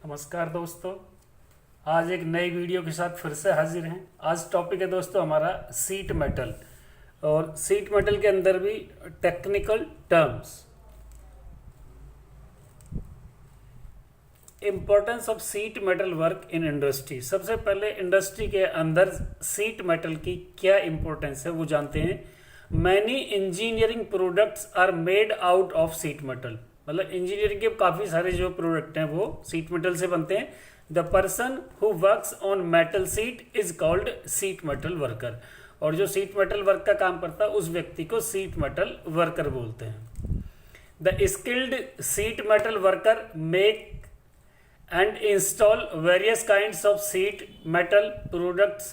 नमस्कार दोस्तों। आज एक नई वीडियो के साथ फिर से हाजिर हैं। आज टॉपिक है दोस्तों हमारा सीट मेटल, और सीट मेटल के अंदर भी technical terms. Importance of sheet metal work in industry. सबसे पहले इंडस्ट्री के अंदर सीट मेटल की क्या इम्पोर्टेंस है वो जानते हैं। Many engineering products are made out of sheet metal. मतलब इंजीनियरिंग के काफ़ी सारे जो प्रोडक्ट हैं वो सीट मेटल से बनते हैं। The person who works on metal seat is called seat metal worker. और जो सीट मेटल वर्क का काम करता है उस व्यक्ति को सीट मेटल वर्कर बोलते हैं। The skilled seat metal worker make and install various kinds of sheet metal products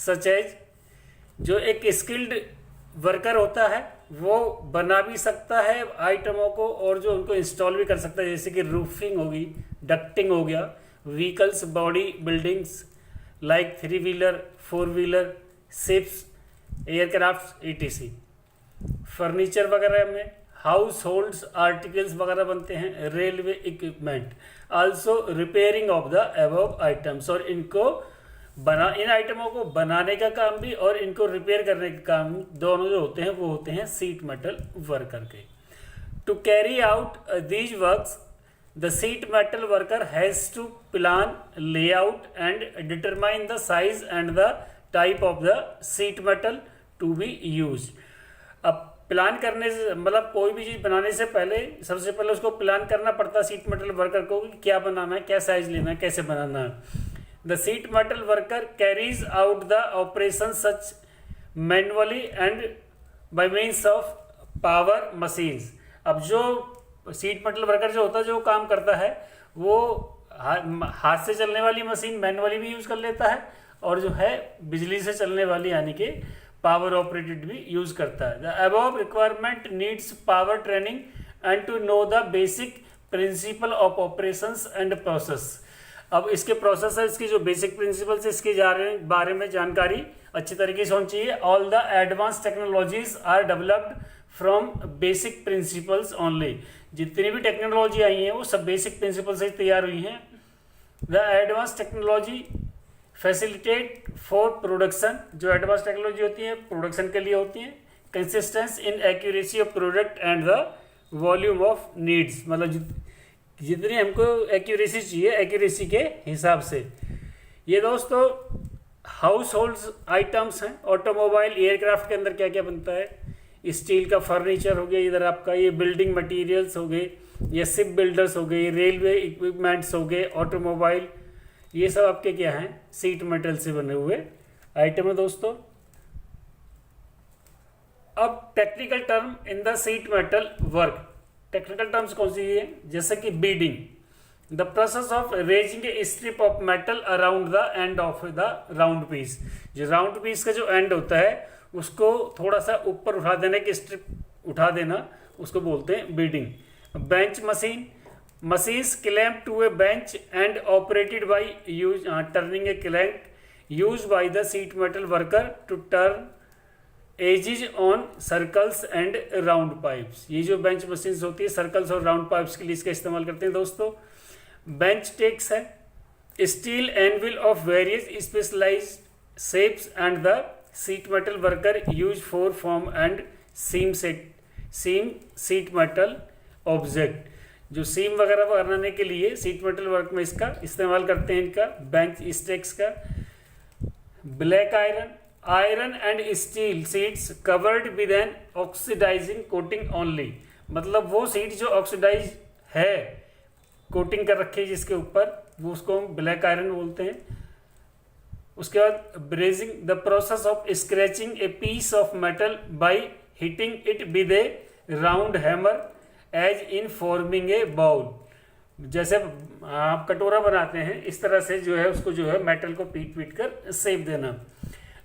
such as। जो एक स्किल्ड वर्कर होता है वो बना भी सकता है आइटमों को, और जो उनको इंस्टॉल भी कर सकता है, जैसे कि रूफिंग होगी, डक्टिंग हो गया, vehicles body buildings like 3 wheeler 4 wheeler ships aircraft etc। Furniture वगैरह में हाउस होल्ड्स आर्टिकल्स वगैरह बनते हैं, railway equipment, also repairing of the above items. और इनको इन आइटमों को बनाने का काम भी और इनको रिपेयर करने का काम दोनों जो होते हैं वो होते हैं सीट मेटल वर्कर के। To carry out these works the sheet metal worker has to plan layout and determine the size and the type of the sheet metal to be use. अब प्लान करने से मतलब कोई भी चीज़ बनाने से पहले सबसे पहले उसको प्लान करना पड़ता है सीट मेटल वर्कर को कि क्या बनाना है, क्या साइज लेना है, कैसे बनाना है। The sheet metal worker carries out the operation such manually and bye means of power machines. अब जो सीट मेटल वर्कर जो होता है, जो काम करता है वो हाथ से चलने वाली मशीन मैनुअली भी यूज़ कर लेता है, और जो है बिजली से चलने वाली यानी कि पावर ऑपरेटेड भी यूज करता है। The above requirement needs power training and to know the basic principle of operations and process. अब इसके प्रोसेस है, इसकी जो बेसिक प्रिंसिपल्स इसके बारे में जानकारी अच्छी तरीके से होनी चाहिए। All the advance technologies are developed from basic principles only. जितनी भी टेक्नोलॉजी आई है वो सब बेसिक प्रिंसिपल से तैयार हुई हैं। The advance technology facilitate for production. जो एडवांस टेक्नोलॉजी होती है प्रोडक्शन के लिए होती है। Consistence in accuracy of product and the volume of needs. मतलब जितनी हमको एक्यूरेसी चाहिए एक्यूरेसी के हिसाब से। ये दोस्तों हाउस होल्ड आइटम्स हैं। ऑटोमोबाइल एयरक्राफ्ट के अंदर क्या क्या बनता है, स्टील का फर्नीचर हो गया, इधर आपका ये बिल्डिंग मटीरियल्स हो गए, ये शिप बिल्डर्स हो गए, रेलवे इक्विपमेंट्स हो गए, ऑटोमोबाइल, ये सब आपके क्या हैं सीट मेटल से बने हुए आइटम है दोस्तों। अब technical term in the sheet metal work. Technical terms कौन सी है, जैसे कि beading, the process of raising a strip of metal around the end of the round piece. जो राउंड पीस का जो एंड होता है उसको थोड़ा सा ऊपर उठा देने की, स्ट्रिप उठा देना, उसको बोलते हैं beading. Bench machine, machines clamped to a bench and operated by turning a crank used by the sheet metal worker to turn edges on circles and round pipes। ये जो बेंच मशीन्स होती है circles और round pipes के लिए इसका इस्तेमाल करते हैं दोस्तों। बेंच टेक्स है steel anvil of various specialized shapes and the sheet metal worker use for form and seam sheet metal object. जो सीम वगैरह बनाने के लिए सीट मेटल वर्क में इसका इस्तेमाल करते हैं, इनका बेंच स्टेक्स का। Black iron and steel sheets covered with an oxidizing coating only. मतलब वो सीट जो ऑक्सीडाइज है, कोटिंग कर रखी है जिसके ऊपर, वो उसको हम ब्लैक आयरन बोलते हैं। उसके बाद brazing, the process of scratching a piece of metal by hitting it with a round hammer as in forming a bowl. जैसे आप कटोरा बनाते हैं इस तरह से जो है उसको जो है मेटल को पीट पीट कर शेप देना।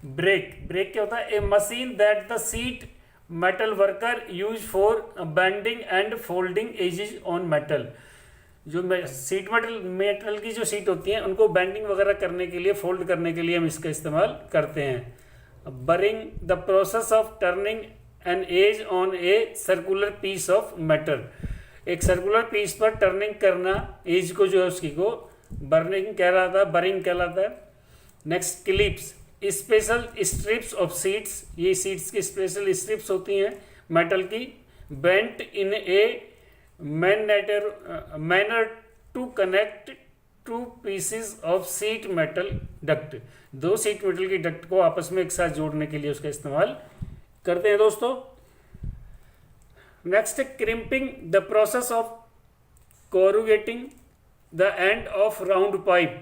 ब्रेक क्या होता है, a machine that the sheet metal worker use for bending and folding edges on metal. जो सीट मेटल की जो सीट होती हैं उनको बेंडिंग वगैरह करने के लिए, फोल्ड करने के लिए हम इसका इस्तेमाल करते हैं। Burring, the process of turning an edge on a circular piece of metal. एक सर्कुलर पीस पर टर्निंग करना, एज को जो है उसकी को बर्निंग कहलाता है, बरिंग कहलाता है। Next clips, special strips of sheets, ये सीड्स की स्पेशल स्ट्रिप्स होती हैं मेटल की, bent in a manner to connect two pieces of sheet metal duct, दो सीट मेटल की डक्ट को आपस में एक साथ जोड़ने के लिए उसका इस्तेमाल करते हैं दोस्तों। Next crimping, the process of corrugating the end of round pipe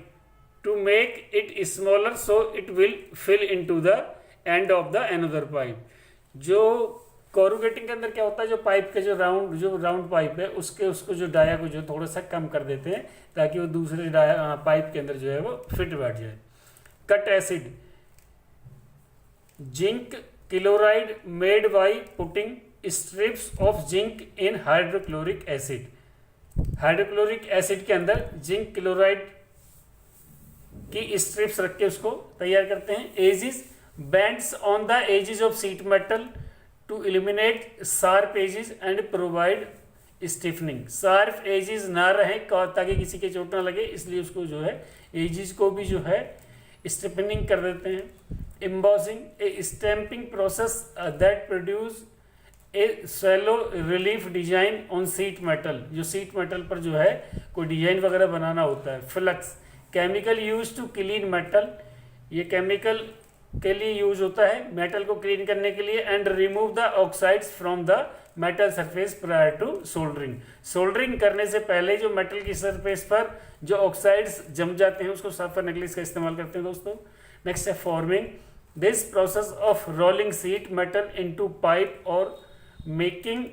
to make it smaller so it will fill into the end of the another pipe। जो corrugating के अंदर क्या होता है, जो पाइप के जो राउंड पाइप है उसको जो डाया को जो थोड़ा सा कम कर देते हैं ताकि वो दूसरे पाइप के अंदर जो है वो फिट बैठ जाए। Cut acid, zinc chloride made by putting strips of zinc in hydrochloric acid, hydrochloric acid के अंदर जिंक क्लोराइड की स्ट्रिप्स रख के उसको तैयार करते हैं। Edges, bands on the edges of sheet metal to eliminate sharp edges and provide stiffening, sharp edges ना रहे ताकि किसी के चोट ना लगे, इसलिए उसको जो है एजिस को भी जो है स्टिफनिंग कर देते हैं। Embossing, a stamping process that produce a shallow relief design on sheet metal, जो सीट मेटल पर जो है कोई डिजाइन वगैरह बनाना होता है। Flux, chemical use to clean metal, ये केमिकल के लिए यूज होता है मेटल को क्लीन करने के लिए। And remove the oxides from the metal surface prior to soldering, soldering करने से पहले जो मेटल की सरफेस पर जो ऑक्साइड्स जम जाते हैं उसको साफ करने के लिए इसका इस्तेमाल करते हैं दोस्तों। नेक्स्ट है forming, this process of rolling sheet metal into pipe और making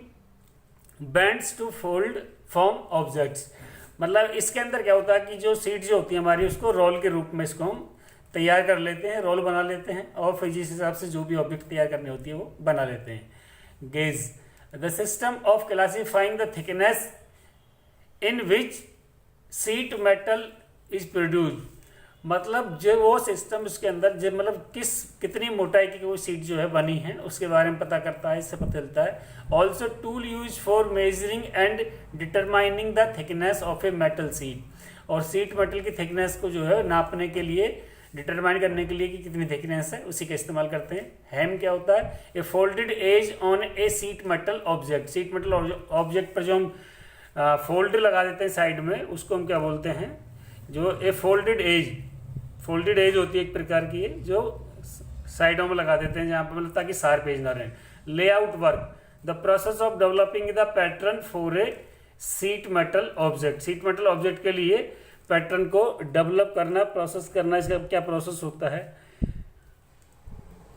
bends to fold form objects, मतलब इसके अंदर क्या होता है कि जो सीट जो होती है हमारी उसको रोल के रूप में इसको हम तैयार कर लेते हैं, रोल बना लेते हैं और फिर जिस हिसाब से जो भी ऑब्जेक्ट तैयार करनी होती है वो बना लेते हैं। Gauge, the system of classifying the thickness in which seat metal is produced, मतलब जो वो सिस्टम उसके अंदर जो मतलब कितनी मोटाई की वो सीट जो है बनी है उसके बारे में पता करता है, इससे पता चलता है। Also tool use for measuring and determining the thickness of a metal seat, और सीट मेटल की थिकनेस को जो है नापने के लिए, डिटरमाइन करने के लिए कि कितनी थिकनेस है उसी का इस्तेमाल करते हैं। हेम क्या होता है, a folded edge on a sheet metal object, sheet metal object पर जो हम फोल्ड लगा देते हैं साइड में उसको हम क्या बोलते हैं, जो ए फोल्डेड एज होती है एक प्रकार की है जो साइडों में लगा देते हैं जहाँ पर मतलब ताकि शार्प एज ना रहे। Layout work, the process of developing the pattern for a sheet metal object, sheet metal object के लिए पैटर्न को डेवलप करना, प्रोसेस करना, इसका क्या प्रोसेस होता है।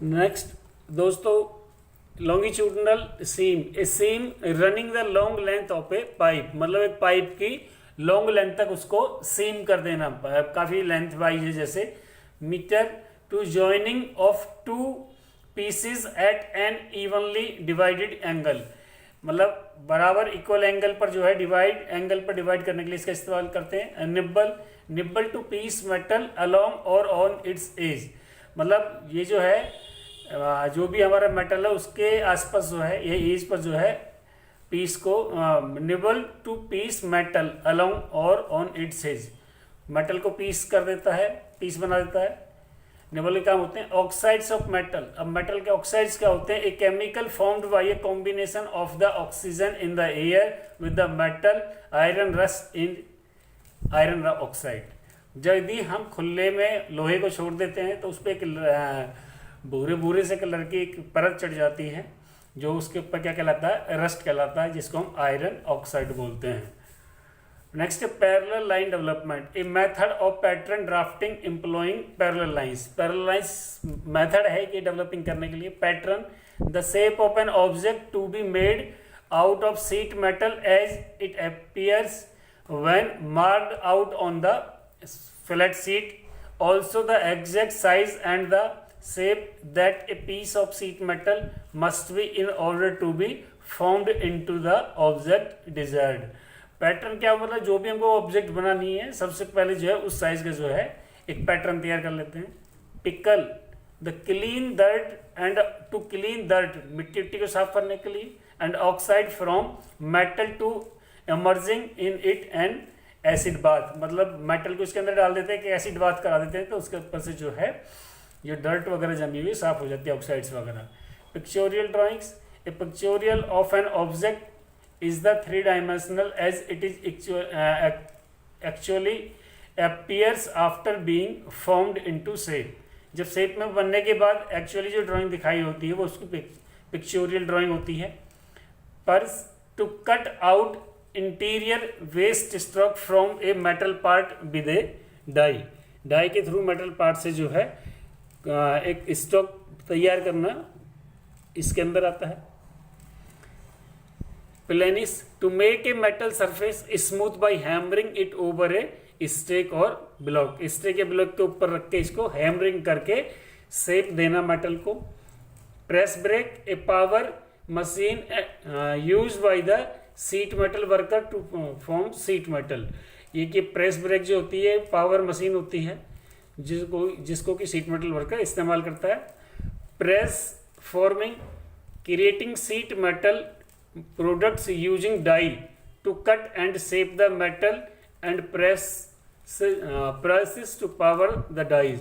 नेक्स्ट दोस्तों, longitudinal seam, a seam running the long length of a pipe, मतलब एक पाइप की लॉन्ग लेंथ तक उसको सीम कर देना, काफी लेंथ वाइज है जैसे metre, to joining of two pieces at an evenly divided angle, मतलब बराबर इक्वल एंगल पर जो है डिवाइड करने के लिए इसका इस्तेमाल करते हैं। Nibble to piece metal along और ऑन इट्स एज, मतलब ये जो है जो भी हमारा मेटल है उसके आसपास जो है ये एज पर जो है पीस को nibble to piece metal along और ऑन इट्स एज, मेटल को पीस कर देता है, पीस बना देता है। निबल के काम होते हैं। ऑक्साइड्स ऑफ मेटल, अब मेटल के ऑक्साइड्स क्या होते हैं, a chemical formed by a combination of the oxygen in the air with the metal iron rust in iron oxide. यदि हम खुले में लोहे को छोड़ देते हैं तो उस पर एक भूरे से कलर की एक परत चढ़ जाती है जो उसके ऊपर क्या कहलाता है, रस्ट कहलाता है, जिसको हम आयरन ऑक्साइड बोलते हैं। Next, parallel line development, a method of pattern drafting employing parallel lines, parallel lines method है कि डेवलपिंग करने के लिए। Pattern, the shape of an object to be made out of sheet metal as it appears when marked out on the flat sheet, also the exact size and the shape that a piece of sheet metal must be in order to be formed into the object desired। Pattern क्या मतलब, जो भी हमको object बनानी है सबसे पहले जो है उस साइज का जो है एक पैटर्न तैयार कर लेते हैं। Pickle, the clean dirt and to clean dirt, मिट्टी को साफ करने के लिए, and oxide from metal to emerging in it and acid bath, मतलब मेटल को इसके अंदर डाल देते हैं कि एसिड बाथ करा देते हैं, तो उसके ऊपर से जो है ये डर्ट वगैरह जमी हुई साफ हो जाती है, ऑक्साइड्स वगैरह। Pictorial drawings, a pictorial of an object is the 3 dimensional as it is actually appears after being formed into shape। जब शेप में बनने के बाद एक्चुअली जो ड्राइंग दिखाई होती है वो उसकी पिक्चोरियल ड्राइंग होती है। पर to cut out interior waste stroke from a metal part with a die, die के थ्रू मेटल पार्ट से जो है एक स्ट्रोक तैयार करना इसके अंदर आता है। Planish, to make a metal surface smooth by hammering it over a stake और ब्लॉक, स्टेक या ब्लॉक के ऊपर रख के इसको हैमरिंग करके शेप देना मेटल को। Press brake, a power machine use by the sheet metal worker to form sheet metal. ये कि प्रेस ब्रेक जो होती है पावर मशीन होती है जिसको कि शीट मेटल वर्कर इस्तेमाल करता है। Press forming, creating sheet metal products using die to cut and shape the metal and presses to power the dies,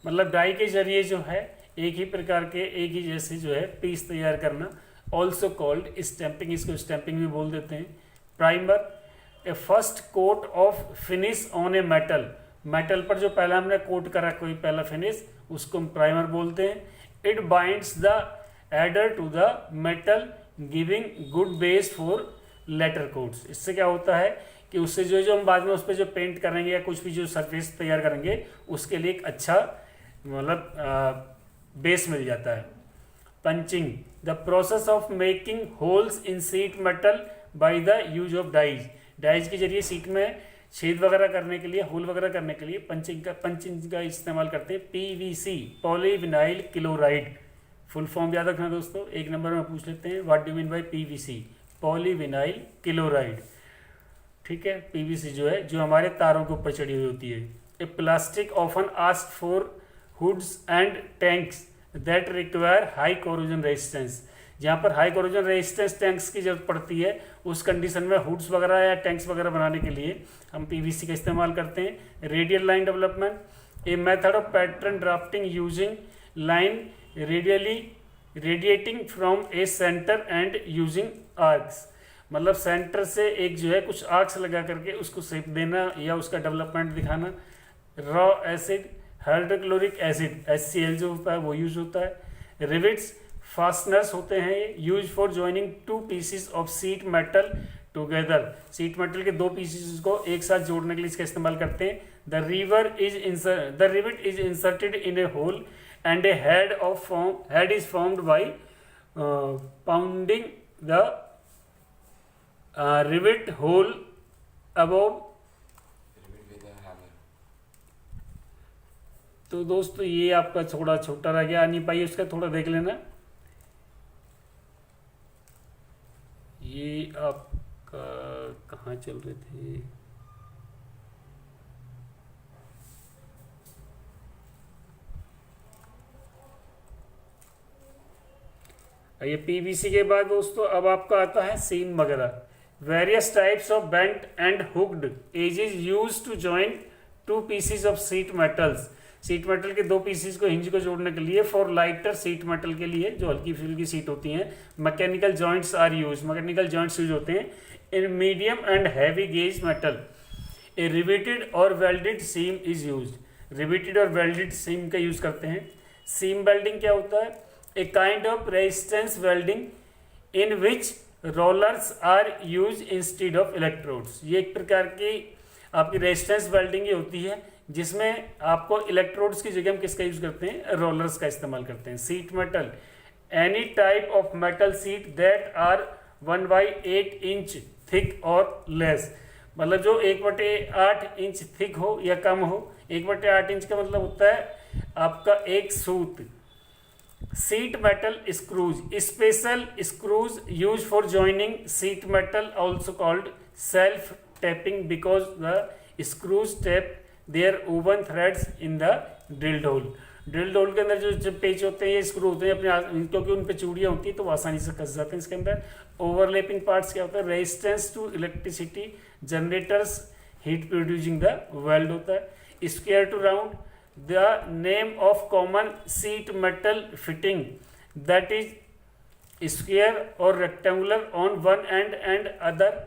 मतलब डाई के जरिए जो है एक ही प्रकार के एक ही जैसे जो है पीस तैयार करना। ऑल्सो कॉल्ड स्टैंपिंग, इसको स्टैंपिंग भी बोल देते हैं। Primer, a first coat of finish on a metal, metal पर जो पहला हमने कोट करा कोई पहला फिनिश उसको हम प्राइमर बोलते हैं। It binds the adder to the metal giving good base for later coats. इससे क्या होता है कि उससे जो हम बाद में उस पर जो पेंट करेंगे या कुछ भी जो सरफेस तैयार करेंगे उसके लिए एक अच्छा मतलब बेस मिल जाता है। Punching, the process of making holes in sheet metal by the use of dies, dies के जरिए शीट में छेद वगैरह करने के लिए होल वगैरह करने के लिए पंचिंग का इस्तेमाल करते हैं। PVC, polyvinyl chloride, full form याद रखना दोस्तों, एक नंबर में पूछ लेते हैं what do mean by PVC, polyvinyl chloride. ठीक है, पीवीसी जो है जो हमारे तारों के ऊपर चढ़ी हुई होती है। A plastic often asked for hoods and tanks that require high corrosion resistance, जहाँ पर हाई कोरोजन रेजिस्टेंस टैंक्स की जरूरत पड़ती है उस कंडीशन में हुड्स वगैरह या टैंक्स वगैरह बनाने के लिए हम पीवीसी का इस्तेमाल करते हैं। Radial line development, a method of pattern drafting using line radially radiating from A centre and using arcs, मतलब सेंटर से एक जो है कुछ आर्क्स लगा करके उसको शेप देना या उसका डेवलपमेंट दिखाना। Raw acid, hydrochloric acid HCl जो होता है वो यूज होता है। रिविट्स, फास्टनर्स होते हैं ये, use for joining 2 pieces of sheet metal together, sheet metal के 2 पीसीस को एक साथ जोड़ने के लिए इसका इस्तेमाल करते हैं। The rivet is inserted in a hole and a head is formed by pounding the rivet hole above. तो दोस्तों ये आपका थोड़ा छोटा रह गया, आ नहीं पाइए उसका थोड़ा देख लेना। ये आपका कहाँ चल रहे थे, ये पीवीसी के बाद दोस्तों अब आपका आता है सीम वगैरह। Various types of bent and hooked edges use to join 2 pieces of sheet metals, sheet metal के 2 पीसीस को हिंज को जोड़ने के लिए। फॉर लाइटर शीट मेटल के लिए जो हल्की फुल्की शीट होती हैं mechanical joints are use, mechanical joints use होते हैं। In medium and heavy gauge metal a riveted और welded seam is use, riveted और वेल्डेड सीम का यूज करते हैं। सीम वेल्डिंग क्या होता है, a kind of resistance welding in which rollers are use instead of electrodes, ये एक प्रकार की आपकी रेजिस्टेंस वेल्डिंग होती है जिसमें आपको इलेक्ट्रोड्स की जगह हम किसका यूज करते हैं, रोलर्स का इस्तेमाल करते हैं। Sheet metal, any type of metal sheet that are 1/8 inch thick और लेस, मतलब जो 1/8 इंच थिक हो या कम हो। 1/8 इंच का मतलब होता है आपका एक सूत। Sheet metal screws, special screws use for joining sheet metal also called self tapping because the screws tap their own threads in the drilled hole. Drilled hole के अंदर जो पेच होते हैं ये स्क्रू होते हैं अपने, क्योंकि उन पे चूड़ियाँ होती है तो वो आसानी से कस जाते हैं इसके अंदर। ओवरलैपिंग पार्ट्स क्या होता है, resistance to electricity generators heat producing the weld होता है। Square to round, the name of common sheet metal fitting that is square और rectangular on one end and other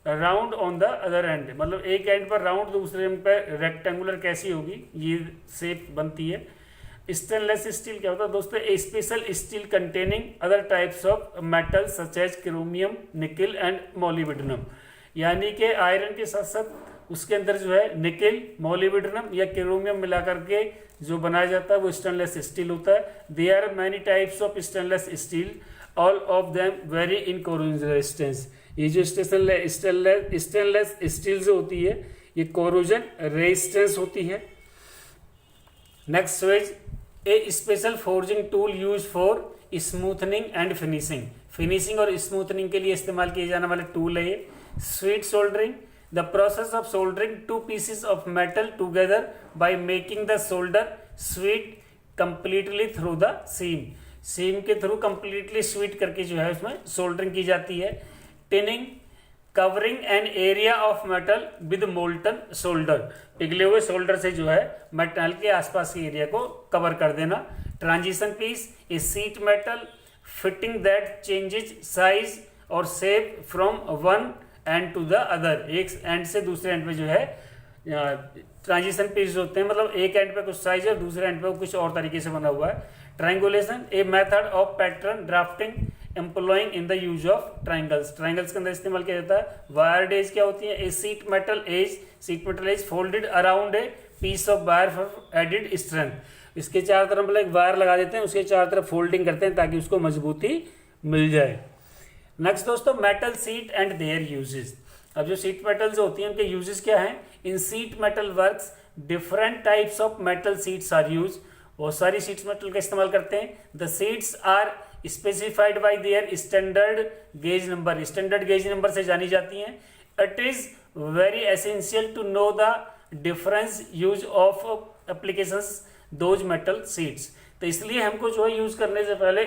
round on the other end, मतलब एक and पर round दूसरे and पर rectangular कैसी होगी, ये शेप बनती है। स्टेनलेस स्टील क्या होता है दोस्तों, a special steel containing other types of metal such as chromium, nickel and molybdenum, यानी कि आयरन के साथ साथ उसके अंदर जो है निकल, मोलिब्डेनम या क्रोमियम मिला करके जो बनाया जाता है वो स्टेनलेस स्टील होता है। There are many types of stainless steel, all of them very in corrosion resistance. ये जो स्टेनलेस स्टील जो होती है ये कोरोजन रेजिस्टेंस होती है। Next switch, a special forging tool use for smoothening and finishing, finishing और स्मूथनिंग के लिए इस्तेमाल किए जाने वाले टूल है ये। Sweet soldering, the process of soldering two pieces of metal together by making the solder sweet completely through the seam, seam के थ्रू कंप्लीटली स्वीट करके जो है उसमें सोल्डरिंग की जाती है। Tinning, covering an area of metal with molten solder, पिघले हुए सोल्डर से जो है मेटल के आसपास के एरिया को कवर कर देना। Transition piece, a sheet metal fitting that changes size और shape from one end to the other, एक एंड से दूसरे एंड पे जो है ट्रांजिशन पीस होते हैं, मतलब एक एंड पे कुछ साइज है दूसरे एंड पे कुछ और तरीके से बना हुआ है। Triangulation, A method of pattern drafting employing in the use of triangles, triangles के अंदर इस्तेमाल किया जाता है। वायर्ड एज क्या होती है, a sheet metal edge folded around a piece of wire for added strength, इसके चार तरफ मतलब एक वायर लगा देते हैं, उसके चार तरफ फोल्डिंग करते हैं ताकि उसको मजबूती मिल जाए। नेक्स्ट दोस्तों, metal seat and there uses. अब जो सीट मेटल्स होती हैं उनके यूजेस क्या हैं। In sheet metal works different types of metal sheets are use, बहुत सारी सीट्स मेटल का इस्तेमाल करते हैं। The sheets are specified by their standard gauge number, standard gauge number से जानी जाती हैं। It is very essential to know the difference use of applications those metal sheets, तो इसलिए हमको जो है यूज करने से पहले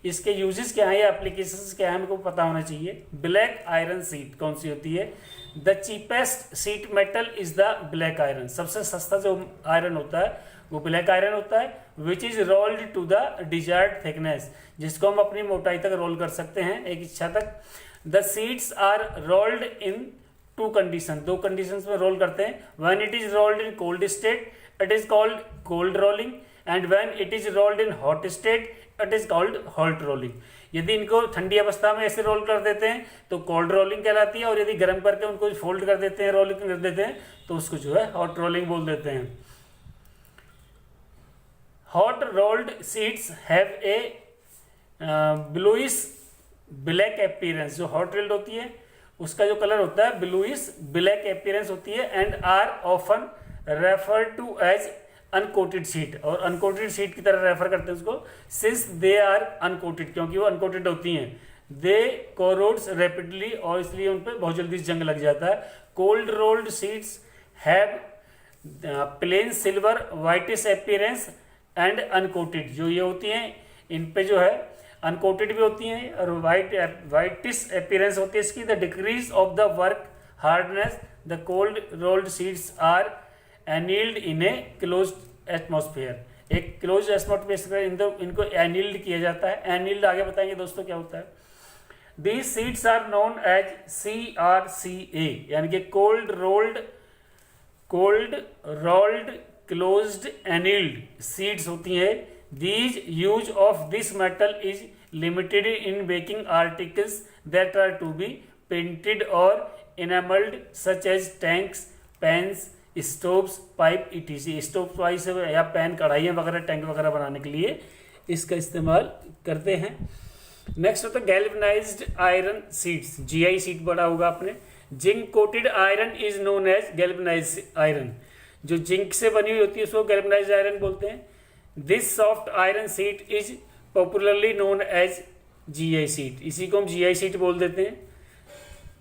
इसके यूजेस क्या है या एप्लीकेशंस क्या है हमको पता होना चाहिए। ब्लैक आयरन सीट कौन सी होती है, the cheapest seat metal is the black iron, सबसे सस्ता जो आयरन होता है वो ब्लैक आयरन होता है। Which is rolled to the desired thickness, जिसको हम अपनी मोटाई तक रोल कर सकते हैं, एक इच्छा तक। The sheets are rolled in two condition, दो कंडीशंस में रोल करते हैं। When it is rolled in cold state it is called cold rolling, and when it is rolled in hot state it is called hot rolling. यदि इनको ठंडी अवस्था में ऐसे रोल कर देते हैं तो कोल्ड रोलिंग कहलाती है, और यदि गर्म करके उनको फोल्ड कर देते हैं, रोलिंग कर देते हैं, तो उसको जो है हॉट रोलिंग बोल देते हैं। Hot rolled sheets have a bluish black appearance, जो हॉट रोल्ड होती है उसका जो कलर होता है ब्लूइश ब्लैक अपीयरेंस होती है। And are often refer to as uncoated sheet, और अनकोटेड सीट की तरह रेफर करते हैं उसको, सिंस दे आर अनकोटेड, क्योंकि वो अनकोटेड होती हैं। दे कोरोड्स रैपिडली, और इसलिए उन पर बहुत जल्दी जंग लग जाता है। Cold rolled sheets have plain silver whitish appearance and uncoated, जो ये होती हैं इन पे जो है अनकोटेड भी होती हैं और वाइटिश अपीयरेंस होती है इसकी। The decrease of the work hardness, the cold rolled sheets are annealed in a closed atmosphere, एक क्लोज एटमॉस्फेयर इनको एनील्ड किया जाता है। एनील्ड आगे बताएंगे दोस्तों क्या होता है। These sheets are known as CRCA, यानी कि cold rolled closed annealed sheets होती है। These use of this metal is limited in baking articles that are to be painted और enamelled such as tanks, pans, stoves, pipe ETC। Stove वाइस या pan, कढ़ाइयाँ वगैरह, tank वगैरह बनाने के लिए इसका इस्तेमाल करते हैं। नेक्स्ट होता है galvanised iron sheets, GI sheet पढ़ा होगा आपने। Zinc coated iron is known as galvanised iron, जो जिंक से बनी हुई होती है उसको गैल्वेनाइज्ड आयरन बोलते हैं। This soft iron sheet is popularly known as GI sheet, इसी को हम GI सीट बोल देते हैं।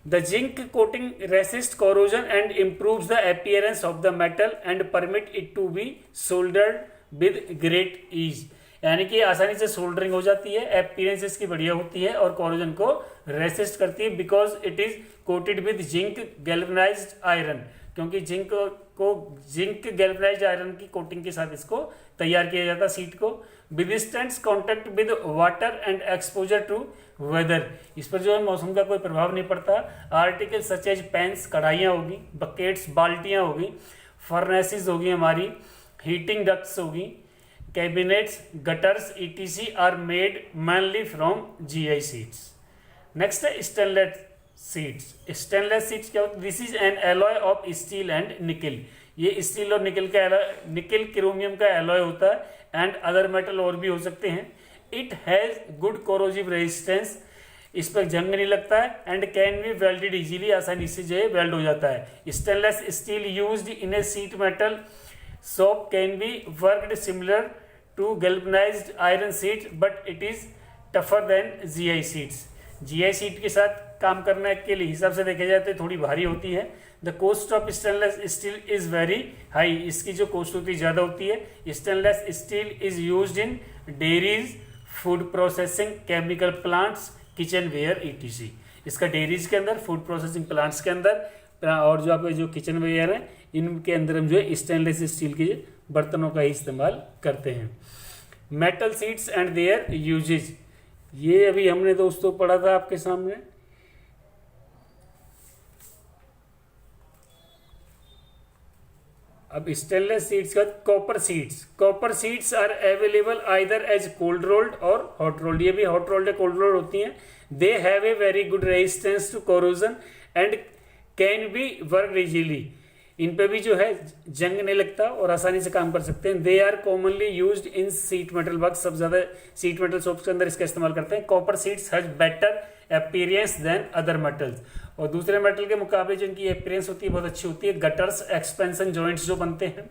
The zinc coating resists corrosion and improves the appearance of the metal and permit it to be soldered with great ease, यानी कि आसानी से सोल्डरिंग हो जाती है, अपीयरेंस इसकी बढ़िया होती है और कोरोजन को रेसिस्ट करती है, because it is coated with zinc galvanized iron. क्योंकि जिंक गैल्वेनाइज्ड आयरन की कोटिंग के साथ इसको तैयार किया जाता है सीट को। Withstands contact with water and exposure to weather, इस पर जो है मौसम का कोई प्रभाव नहीं पड़ता। आर्टिकल सच एज पैंस, कढ़ाइयाँ होगी, बकेट्स, बाल्टियाँ होगी, फर्नेसेस होगी हमारी, हीटिंग डक्ट्स होगी, cabinets, gutters etc are made mainly from GI sheets. Next है स्टेनलेस सीट्स। स्टेनलेस सीट्स क्या होता है? This is an alloy of steel and nickel. ये स्टील और निकल का निकल क्रोमियम का एलॉय होता है एंड अदर मेटल और भी हो सकते हैं। It has good corrosive resistance, इस पर जंग नहीं लगता है and can be welded easily, आसानी से जो है वेल्ड हो जाता है। Stainless steel used in a sheet metal shop can be worked similar to galvanised iron sheet but it is tougher than GI sheets. GI sheet के साथ काम करने के लिए हिसाब से देखा जाए तो थोड़ी भारी होती है। The cost of stainless steel is very high, इसकी जो कॉस्ट होती है ज़्यादा होती है। Stainless steel is used in dairies, food processing, chemical plants, kitchenware etc। इसका डेयरीज के अंदर, फूड प्रोसेसिंग प्लांट्स के अंदर और जो आपके जो किचन वेयर हैं इनके अंदर हम जो है स्टेनलेस स्टील के बर्तनों का ही इस्तेमाल करते हैं। Metal sheets and their uses, ये अभी हमने दोस्तों पढ़ा था आपके सामने। अब स्टेनलेस सीट्स का copper sheets. Copper sheets are available either as cold rolled और हॉट रोल्ड, ये भी हॉट रोल्ड या कोल्ड रोल्ड होती हैं। They have a very good resistance to corrosion and can be work easily, इन पे भी जो है जंग नहीं लगता और आसानी से काम कर सकते हैं। They are commonly used in sheet metal work, सब ज्यादा सीट मेटल शॉप्स के अंदर इसका इस्तेमाल करते हैं। Copper sheets has better appearance than other metals, और दूसरे मेटल के मुकाबले जो इनकी अपीयरेंस होती है बहुत अच्छी होती है। गटर्स, एक्सपेंशन जॉइंट्स जो बनते हैं,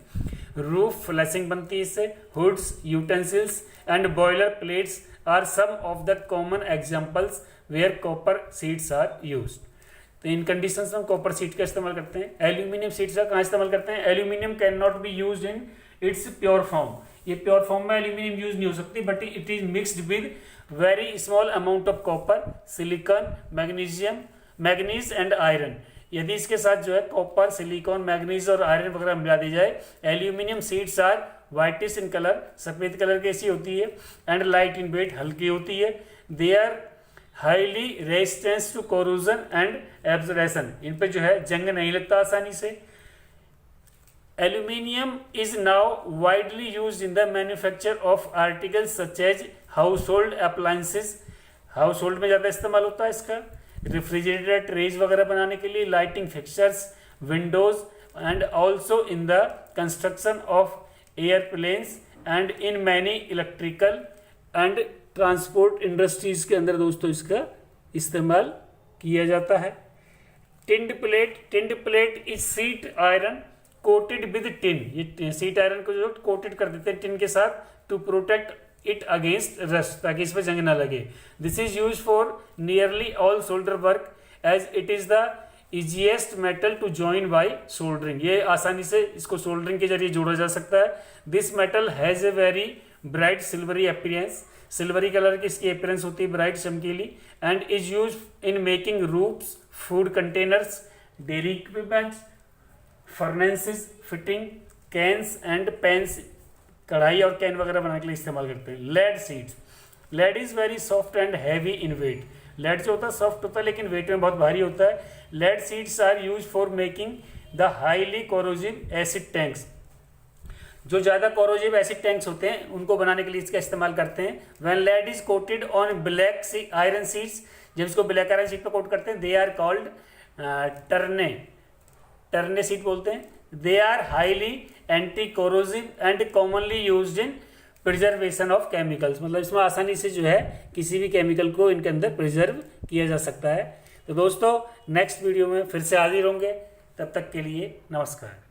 रूफ फ्लैशिंग बनती है इससे, hoods, utensils and boiler plates are some of the common examples where copper sheets are used. तो इन कंडीशंस में हम कॉपर सीट का इस्तेमाल करते हैं। एल्यूमिनियम सीट्स का कहाँ इस्तेमाल करते हैं? Aluminium can not be used in its pure form, ये प्योर फॉर्म में एल्यूमिनियम यूज नहीं हो सकती, but it is mixed with very small amount of copper, silicon, magnesium, manganese and iron. यदि इसके साथ जो है कॉपर, सिलिकॉन, मैग्नीज और आयरन वगैरह मिला दी जाए, aluminium sheets are whitish in colour, सफेद कलर की ऐसी होती है, एंड लाइट इन वेट, हल्की होती है। They are highly resistance to corrosion and absorption, इन पे जो है जंग नहीं लगता आसानी से। Aluminium is now widely used in the manufacture of articles such as household appliances, household में ज़्यादा इस्तेमाल होता है इसका। रेफ्रिजरेटर ट्रेज वगैरह बनाने के लिए, lighting fixtures, windows and also in the construction of airplanes and in many electrical and transport industries के अंदर दोस्तों इसका इस्तेमाल किया जाता है। Tinned plate is sheet iron coated with tin, ये सीट आयरन को जो कोटेड कर देते हैं टिन के साथ to protect it against rust, ताकि इस पर जंग ना लगे। This is use for nearly all solder work as it is the easiest metal to join by soldering, ये आसानी से इसको सोल्डरिंग के जरिए जोड़ा जा सकता है। This metal has a very bright silvery appearance, silvery colour की इसकी अपीयरेंस होती है, ब्राइट चमकीली, and is use in making ropes, food containers, dairy equipments, furnaces, fitting, cans and pans, कढ़ाई और कैन वगैरह बनाने के लिए इस्तेमाल करते हैं। Lead sheets, lead is very soft and heavy in weight, lead जो होता है सॉफ्ट होता है लेकिन वेट में बहुत भारी होता है। Lead sheets are use for making the highly corrosive acid tanks, जो ज़्यादा कोरोजिव एसिड टैंक्स होते हैं उनको बनाने के लिए इसका इस्तेमाल करते हैं। When lead is coated on black iron sheets, जब इसको ब्लैक आयरन सीट पर कोट करते हैं, they are called terne sheet बोलते हैं। They are highly anti corrosive and commonly used in preservation of chemicals, मतलब इसमें आसानी से जो है किसी भी केमिकल को इनके अंदर प्रिजर्व किया जा सकता है। तो दोस्तों नेक्स्ट वीडियो में फिर से हाजिर होंगे, तब तक के लिए नमस्कार।